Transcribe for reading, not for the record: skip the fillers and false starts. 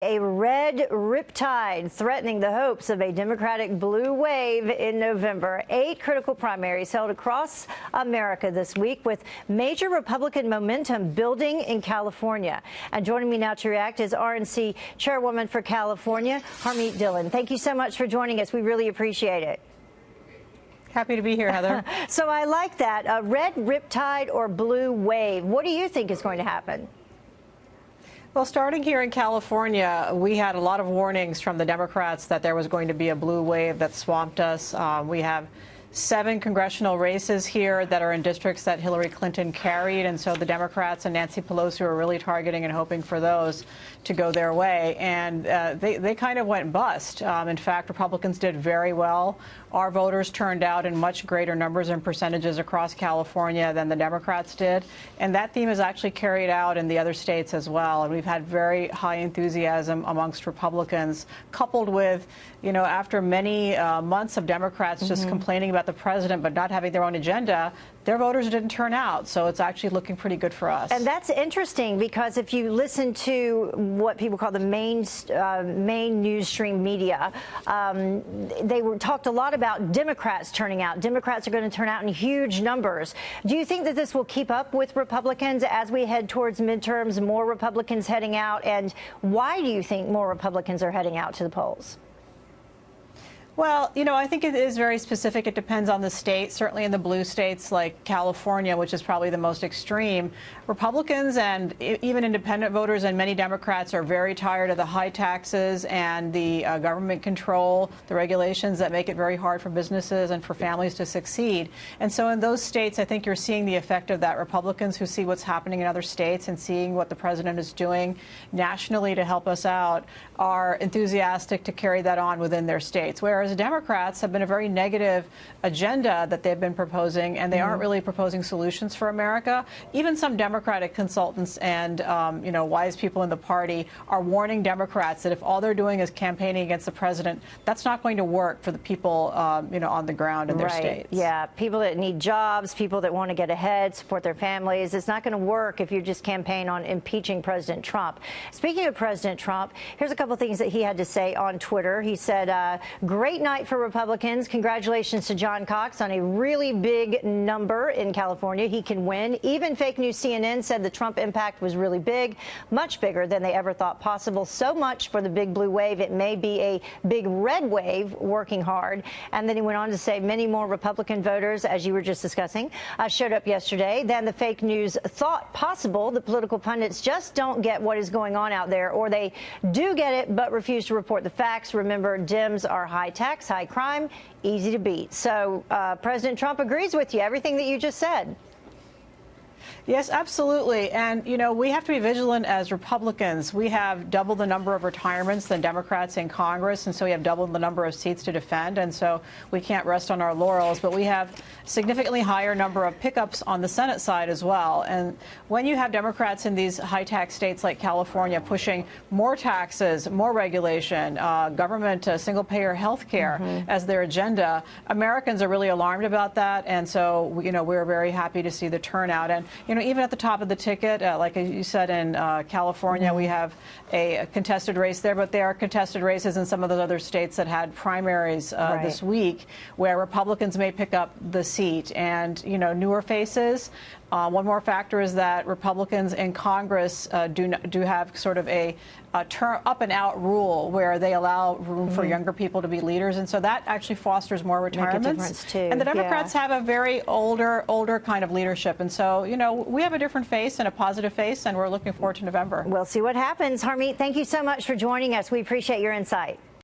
A red riptide threatening the hopes of a Democratic blue wave in November. 8 critical primaries held across America this week with major Republican momentum building in California. And joining me now to react is RNC chairwoman for California, Harmeet Dhillon. Thank you so much for joining us. We really appreciate it. Happy to be here, Heather. So I like that. A red riptide or blue wave. What do you think is going to happen? Well, starting here in California, we had a lot of warnings from the Democrats that there was going to be a blue wave that swamped us. We have 7 congressional races here that are in districts that Hillary Clinton carried, and so the Democrats and Nancy Pelosi were really targeting and hoping for those to go their way, and they kind of went bust. In fact, Republicans did very well. Our voters turned out in much greater numbers and percentages across California than the Democrats did, and that theme is actually carried out in the other states as well. And we've had very high enthusiasm amongst Republicans, coupled with, you know, after many months of Democrats just complaining about the president but not having their own agenda, their voters didn't turn out. So it's actually looking pretty good for us. And that's interesting because if you listen to what people call the main news stream media, they talked a lot about Democrats turning out. Democrats are going to turn out in huge numbers. Do you think that this will keep up with Republicans as we head towards midterms, more Republicans heading out? And why do you think more Republicans are heading out to the polls? Well, you know, I think it is very specific. It depends on the state. Certainly in the blue states like California, which is probably the most extreme, Republicans and even independent voters and many Democrats are very tired of the high taxes and the government control, the regulations that make it very hard for businesses and for families to succeed. And so in those states, I think you're seeing the effect of that. Republicans who see what's happening in other states and seeing what the president is doing nationally to help us out are enthusiastic to carry that on within their states. Whereas Democrats have been a very negative agenda that they've been proposing, and they aren't really proposing solutions for America. Even some Democratic consultants and you know, wise people in the party are warning Democrats that if all they're doing is campaigning against the president, that's not going to work for the people you know, on the ground in their states. Yeah, people that need jobs, people that want to get ahead, support their families. It's not going to work if you just campaign on impeaching President Trump. Speaking of President Trump, here's a couple of things that he had to say on Twitter. He said, great night for Republicans. Congratulations to John Cox on a really big number in California. He can win. Even fake news CNN said the Trump impact was really big, much bigger than they ever thought possible. So much for the big blue wave. It may be a big red wave working hard. And then he went on to say many more Republican voters, as you were just discussing, showed up yesterday than the fake news thought possible. The political pundits just don't get what is going on out there, or they do get it but refuse to report the facts. Remember, Dems are high tax, high crime, easy to beat. So President Trump agrees with you, everything that you just said. Yes, absolutely. And, you know, we have to be vigilant as Republicans. We have double the number of retirements than Democrats in Congress, and so we have double the number of seats to defend, and so we can't rest on our laurels. But we have significantly higher number of pickups on the Senate side as well. And when you have Democrats in these high-tax states like California pushing more taxes, more regulation, government single-payer health care as their agenda, Americans are really alarmed about that, and so, you know, we're very happy to see the turnout. And, you know, even at the top of the ticket, like you said, in California, we have a contested race there, but there are contested races in some of those other states that had primaries this week, where Republicans may pick up the seat. And, you know, newer faces. One more factor is that Republicans in Congress do have sort of a turn up and out rule where they allow room for younger people to be leaders, and so that actually fosters more retirements. Too. And the Democrats have a very older kind of leadership, and so, you know, we have a different face and a positive face, and we're looking forward to November. We'll see what happens. Harmeet, thank you so much for joining us. We appreciate your insight.